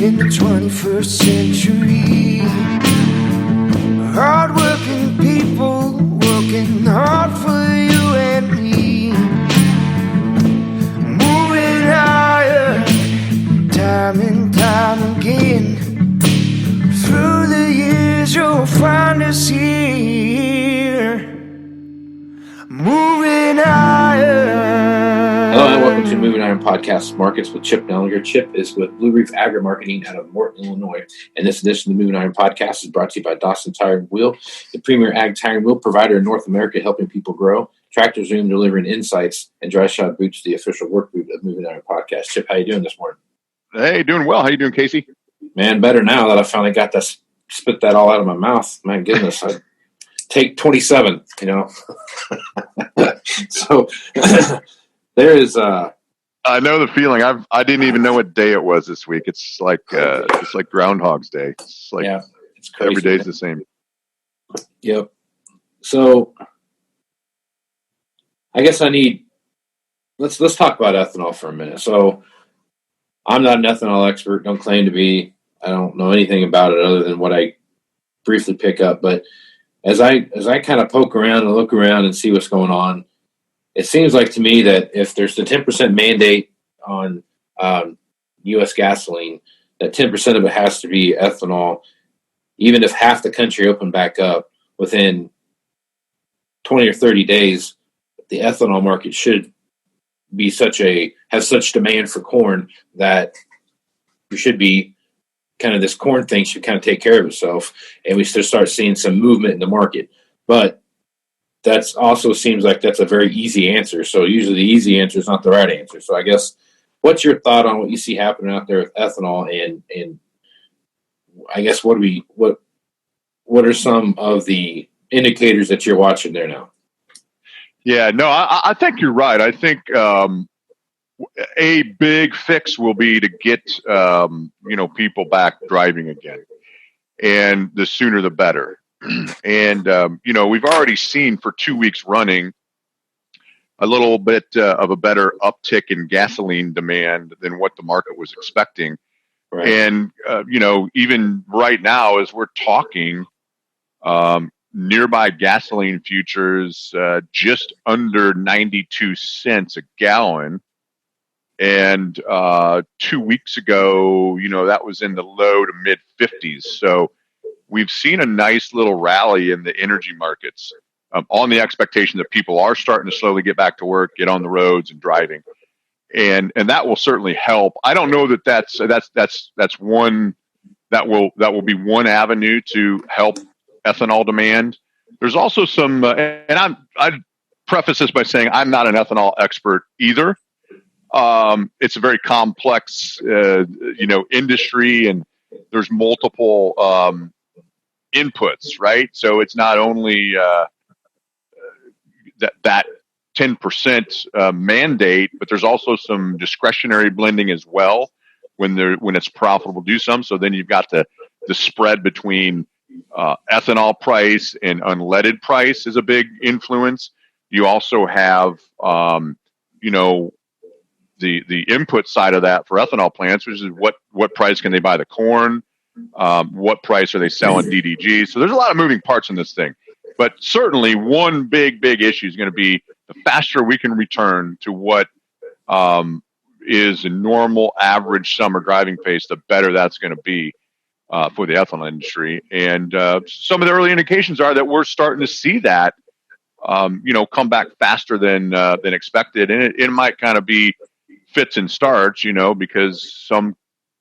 in the 21st century. Hard-working people working hard for you and me. Moving higher, time and time again. Through the years you'll find us here. Moving higher. Hello and welcome to Moving Iron Podcast Markets with Chip Nellinger. Chip is with Blue Reef Agri-Marketing out of Morton, Illinois. And this edition of the Moving Iron Podcast is brought to you by Dawson Tire and Wheel, the premier ag tire and wheel provider in North America, helping people grow. TractorZoom delivering insights, and Dryshod Boots, the official work boot of Moving Iron Podcast. Chip, how you doing this morning? Hey, doing well. How you doing, Casey? Man, better now that I finally got to spit that all out of my mouth. My goodness, I take 27, you know. So there is I know the feeling. I didn't even know what day it was this week. It's like Groundhog's Day. It's like it's crazy. Every day's the same. Yep. So I guess let's talk about ethanol for a minute. So I'm not an ethanol expert, don't claim to be. I don't know anything about it other than what I briefly pick up. But as I kind of poke around and look around and see what's going on, it seems like to me that if there's the 10% mandate on U.S. gasoline, that 10% of it has to be ethanol, even if half the country opened back up within 20 or 30 days, the ethanol market should be have such demand for corn that you should be this corn thing should kind of take care of itself, and we should start seeing some movement in the market. But that's also seems like that's a very easy answer. So usually the easy answer is not the right answer. So I guess what's your thought on what you see happening out there with ethanol, and I guess what are some of the indicators that you're watching there now? Yeah, no, I think you're right. I think a big fix will be to get people back driving again, and the sooner the better. And we've already seen for 2 weeks running a little bit of a better uptick in gasoline demand than what the market was expecting. Right. And even right now, as we're talking, nearby gasoline futures just under 92 cents a gallon. And 2 weeks ago, that was in the low to mid 50s. So we've seen a nice little rally in the energy markets on the expectation that people are starting to slowly get back to work, get on the roads and driving. And that will certainly help. I don't know that's one that will be one avenue to help ethanol demand. There's also some, and I'd preface this by saying I'm not an ethanol expert either. It's a very complex, industry, and there's multiple inputs, right? So it's not only that 10% mandate, but there's also some discretionary blending as well when it's profitable to do some. So then you've got the spread between ethanol price and unleaded price is a big influence. You also have the input side of that for ethanol plants, which is what price can they buy the corn? What price are they selling DDG? So there's a lot of moving parts in this thing. But certainly one big issue is going to be the faster we can return to what is a normal average summer driving pace, the better that's going to be for the ethanol industry. And some of the early indications are that we're starting to see that come back faster than expected. And it might kind of be fits and starts, because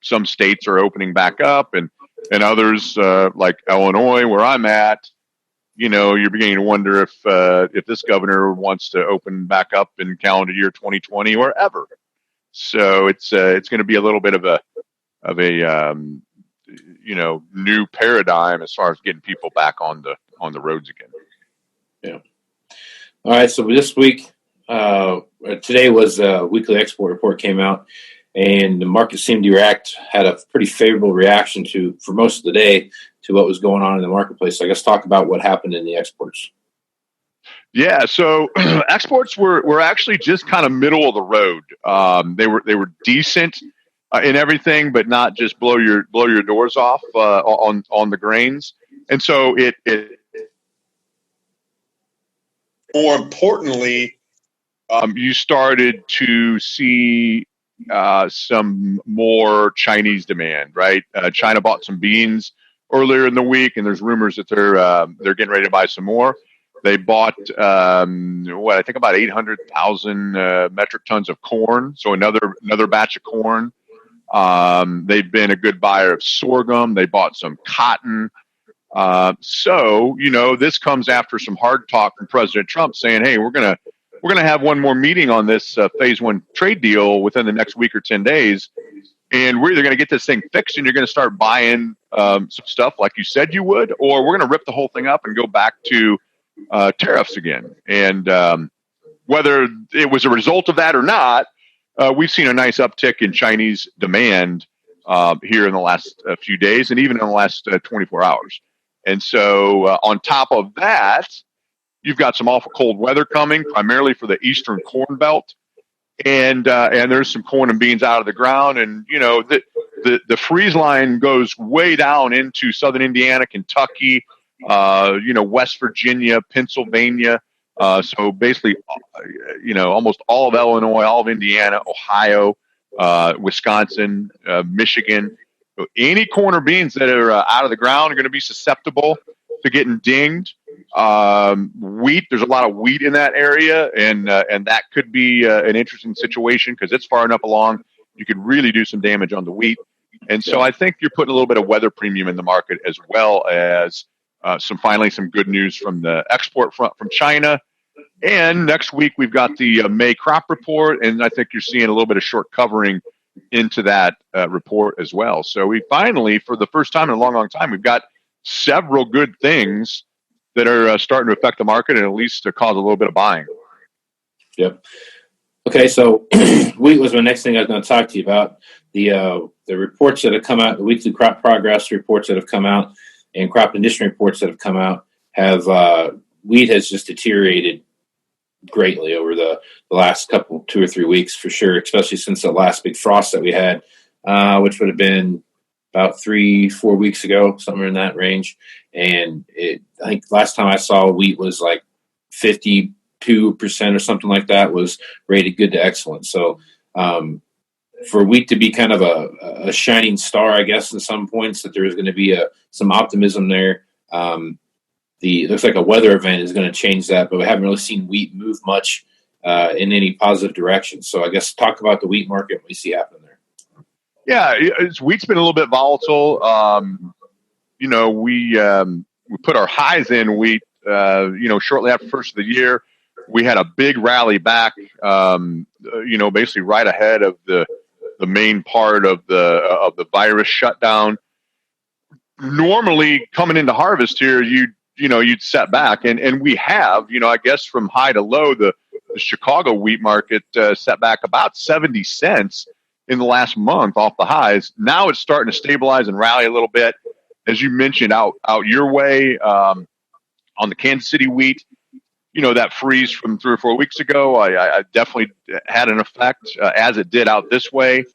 some states are opening back up and others like Illinois, where I'm at, you're beginning to wonder if this governor wants to open back up in calendar year 2020 or ever. So it's going to be a little bit of a new paradigm as far as getting people back on the roads again. Yeah. All right. So this week, today was a weekly export report came out, and the market seemed to had a pretty favorable reaction for most of the day to what was going on in the marketplace. So I guess talk about what happened in the exports. Yeah, so exports were actually just kind of middle of the road. They were decent. in everything, but not just blow your doors off on the grains. And so it more importantly, you started to see some more Chinese demand, right? China bought some beans earlier in the week, and there's rumors that they're getting ready to buy some more. They bought I think about 800,000 metric tons of corn, so another batch of corn. They've been a good buyer of sorghum. They bought some cotton. So this comes after some hard talk from President Trump saying, "Hey, we're gonna have one more meeting on this phase one trade deal within the next week or 10 days. And we're either going to get this thing fixed and you're going to start buying some stuff like you said you would, or we're going to rip the whole thing up and go back to tariffs again." And whether it was a result of that or not, we've seen a nice uptick in Chinese demand here in the last few days and even in the last 24 hours. And so on top of that, you've got some awful cold weather coming, primarily for the eastern corn belt, and there's some corn and beans out of the ground, and the freeze line goes way down into southern Indiana, Kentucky, West Virginia, Pennsylvania. So basically, almost all of Illinois, all of Indiana, Ohio, Wisconsin, Michigan. So any corn or beans that are out of the ground are going to be susceptible to getting dinged. Wheat, there's a lot of wheat in that area, and that could be an interesting situation because it's far enough along. You could really do some damage on the wheat. And so I think you're putting a little bit of weather premium in the market, as well as some good news from the export front from China. And next week we've got the May crop report, and I think you're seeing a little bit of short covering into that report as well. So we finally, for the first time in a long, long time, we've got several good things that are starting to affect the market and at least to cause a little bit of buying. Yep. Okay, so wheat was my next thing I was going to talk to you about. The reports that have come out, the weekly crop progress reports that have come out, and crop condition reports that have come out have wheat has just deteriorated greatly over the last 2 or 3 weeks for sure, especially since the last big frost that we had, which would have been about 3-4 weeks ago, somewhere in that range. And I think last time I saw wheat was like 52% or something like that was rated good to excellent. So for wheat to be kind of a shining star, I guess, in some points, that there is going to be some optimism there. It looks like a weather event is going to change that, but we haven't really seen wheat move much in any positive direction. So I guess talk about the wheat market, what we see happening there. Yeah, wheat's been a little bit volatile. We put our highs in wheat, shortly after the first of the year. We had a big rally back, basically right ahead of the main part of the virus shutdown. Normally, coming into harvest here, you'd set back, and we have, I guess from high to low, the Chicago wheat market set back about 70 cents in the last month off the highs. Now it's starting to stabilize and rally a little bit, as you mentioned, out your way on the Kansas City wheat. That freeze from 3 or 4 weeks ago, I definitely had an effect, as it did out this way.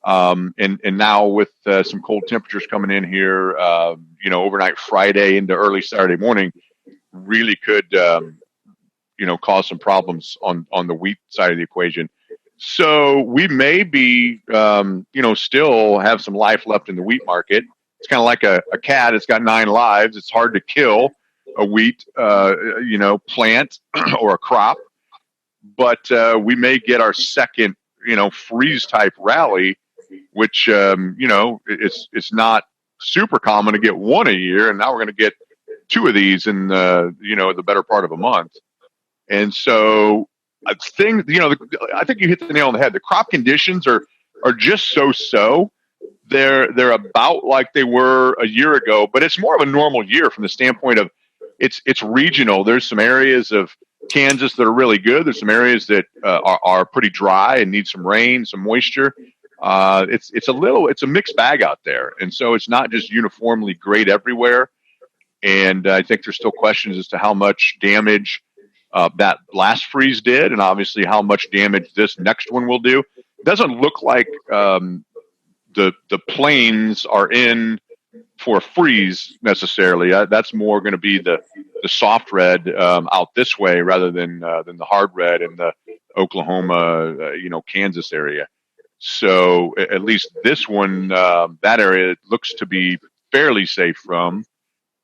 And now with some cold temperatures coming in here, overnight Friday into early Saturday morning, really could, cause some problems on the wheat side of the equation. So we may be, still have some life left in the wheat market. It's kind of like a cat. It's got 9 lives. It's hard to kill a wheat, plant or a crop, but we may get our second, freeze type rally, which, it's not super common to get one a year. And now we're going to get 2 of these in, the better part of a month. And so I think you hit the nail on the head. The crop conditions are just so. They're about like they were a year ago, but it's more of a normal year from the standpoint of it's regional. There's some areas of Kansas that are really good. There's some areas that are pretty dry and need some rain, some moisture. It's a mixed bag out there, and so it's not just uniformly great everywhere. And I think there's still questions as to how much damage that last freeze did, and obviously how much damage this next one will do. It doesn't look like the planes are in for a freeze necessarily. That's more going to be the soft red out this way rather than the hard red in the Oklahoma, Kansas area. So at least this one, that area looks to be fairly safe from,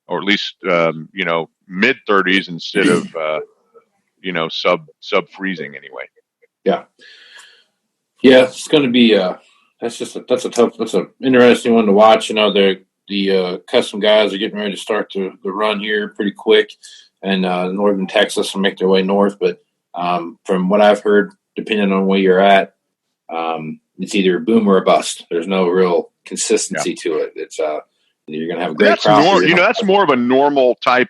or at least mid 30s instead of sub freezing anyway. Yeah, it's going to be that's an interesting one to watch. The custom guys are getting ready to start the run here pretty quick, and northern Texas will make their way north. But from what I've heard, depending on where you're at, it's either a boom or a bust. There's no real consistency to it. It's you're going to have a great crop. That's more of a normal type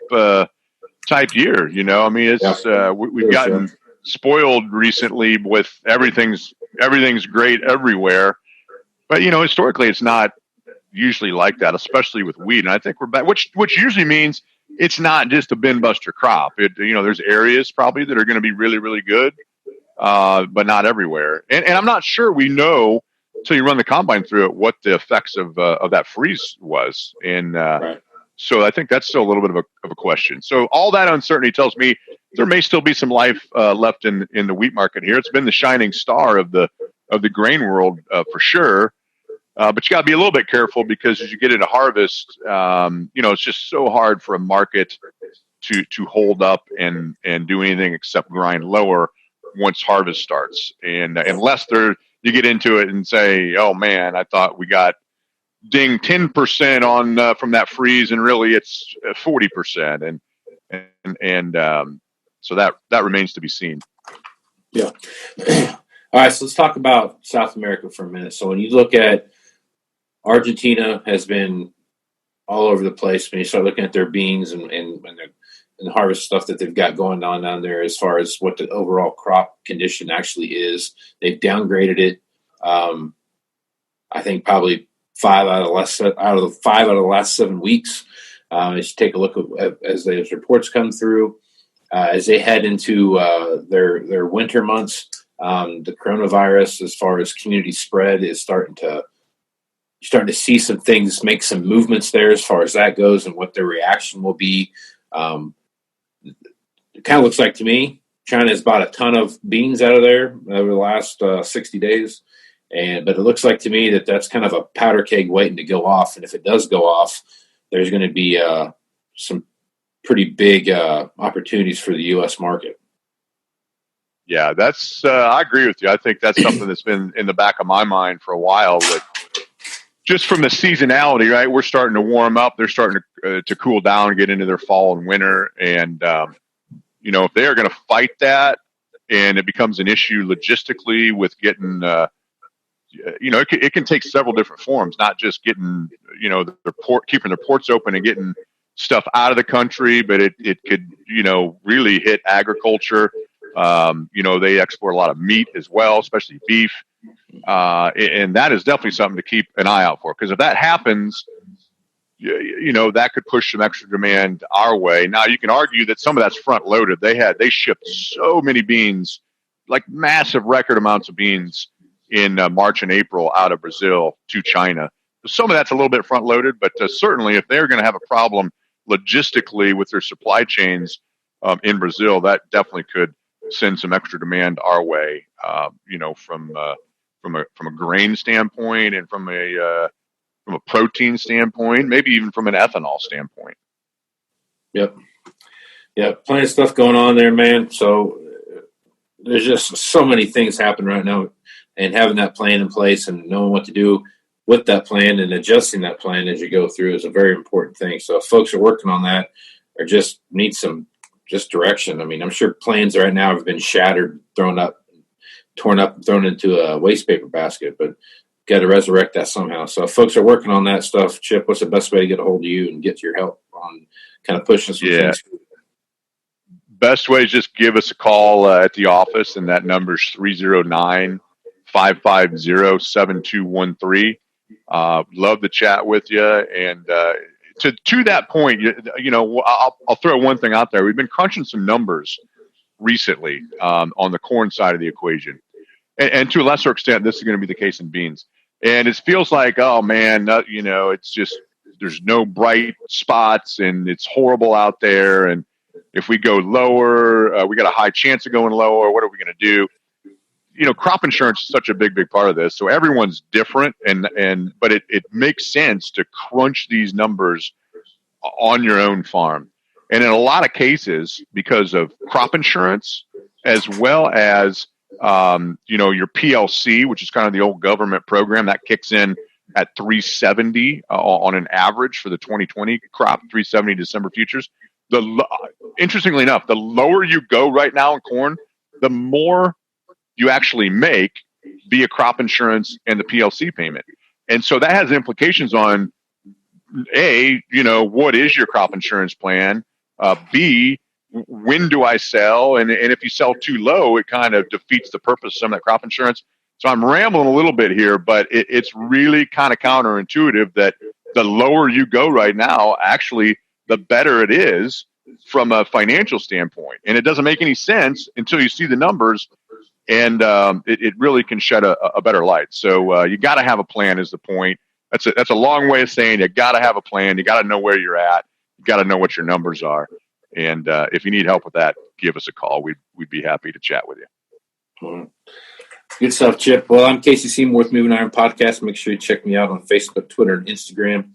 year. We've gotten spoiled recently with everything's great everywhere, but historically it's not usually like that, especially with wheat. And I think we're back, which usually means it's not just a bin buster crop. There's areas probably that are going to be really, really good, but not everywhere. And I'm not sure we know until you run the combine through it what the effects of that freeze was. And right. So I think that's still a little bit of a question. So all that uncertainty tells me there may still be some life left in the wheat market here. It's been the shining star of the grain world for sure. But you got to be a little bit careful because as you get into harvest, it's just so hard for a market to hold up and do anything except grind lower once harvest starts. And unless you get into it and say, oh man, I thought we got ding 10% on from that freeze, and really it's 40%, and so that remains to be seen. Yeah. All right, so let's talk about South America for a minute. So when you look at Argentina, has been all over the place when you start looking at their beans and the harvest stuff that they've got going on down there as far as what the overall crop condition actually is. They've downgraded it. I think probably 5 out of the last 7 weeks. As you take a look at as those reports come through, as they head into their winter months, the coronavirus, as far as community spread, is starting to see some things, make some movements there as far as that goes, and what their reaction will be. It kind of looks like to me, China has bought a ton of beans out of there over the last 60 days. But it looks like to me that that's kind of a powder keg waiting to go off. And if it does go off, there's going to be some pretty big opportunities for the U.S. market. Yeah, that's I agree with you. I think that's something that's been in the back of my mind for a while. But just from the seasonality, right? We're starting to warm up. They're starting to cool down and get into their fall and winter. And, if they are going to fight that and it becomes an issue logistically with getting it can take several different forms, not just getting, keeping their ports open and getting stuff out of the country, but it could, really hit agriculture. They export a lot of meat as well, especially beef. And that is definitely something to keep an eye out for, because if that happens, that could push some extra demand our way. Now you can argue that some of that's front loaded. They shipped so many beans, like massive record amounts of beans in March and April out of Brazil to China. Some of that's a little bit front loaded, but certainly if they're going to have a problem logistically with their supply chains in Brazil, that definitely could send some extra demand our way, from a grain standpoint and from a protein standpoint, maybe even from an ethanol standpoint. Yep. Yeah, plenty of stuff going on there, man. So there's just so many things happening right now. And having that plan in place and knowing what to do with that plan and adjusting that plan as you go through is a very important thing. So if folks are working on that or just need some direction, I mean, I'm sure plans right now have been shattered, torn up, and thrown into a waste paper basket, but got to resurrect that somehow. So if folks are working on that stuff, Chip, what's the best way to get a hold of you and get your help on kind of pushing some things? Best way is just give us a call at the office, and that number is 309-550-7213. Love to chat with you. And to that point, I'll throw one thing out there. We've been crunching some numbers recently on the corn side of the equation. And to a lesser extent, this is going to be the case in beans. And it feels like, oh man, it's just, there's no bright spots and it's horrible out there. And if we go lower, we got a high chance of going lower. What are we going to do? Crop insurance is such a big part of this. So everyone's different, but it makes sense to crunch these numbers on your own farm. And in a lot of cases, because of crop insurance, as well as, your PLC, which is kind of the old government program that kicks in at 370 on an average for the 2020 crop, 370 December futures. Interestingly enough, the lower you go right now in corn, the more you actually make via crop insurance and the PLC payment. And so that has implications on A, what is your crop insurance plan? B, when do I sell? And if you sell too low, it kind of defeats the purpose of some of that crop insurance. So I'm rambling a little bit here, but it's really kind of counterintuitive that the lower you go right now, actually, the better it is from a financial standpoint. And it doesn't make any sense until you see the numbers, and it really can shed a better light. So you got to have a plan is the point. That's a long way of saying you got to have a plan. You got to know where you're at. You got to know what your numbers are. And if you need help with that, give us a call. We'd be happy to chat with you. All right. Good stuff, Chip. Well, I'm Casey Seymour with Moving Iron Podcast. Make sure you check me out on Facebook, Twitter, and Instagram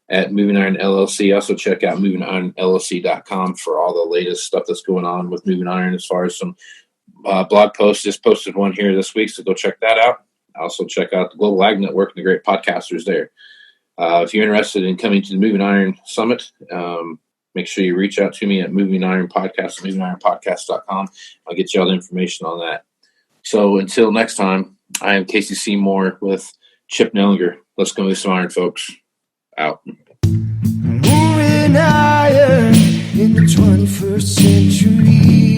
at Moving Iron LLC. Also check out movingironllc.com for all the latest stuff that's going on with Moving Iron as far as some blog posts. Just posted one here this week, so go check that out. Also check out the Global Ag Network and the great podcasters there. If you're interested in coming to the Moving Iron Summit, make sure you reach out to me at Moving Iron Podcast, movingironpodcast.com. I'll get you all the information on that. So until next time, I am Casey Seymour with Chip Nellinger. Let's go move some iron, folks. Out. Moving iron in the 21st century.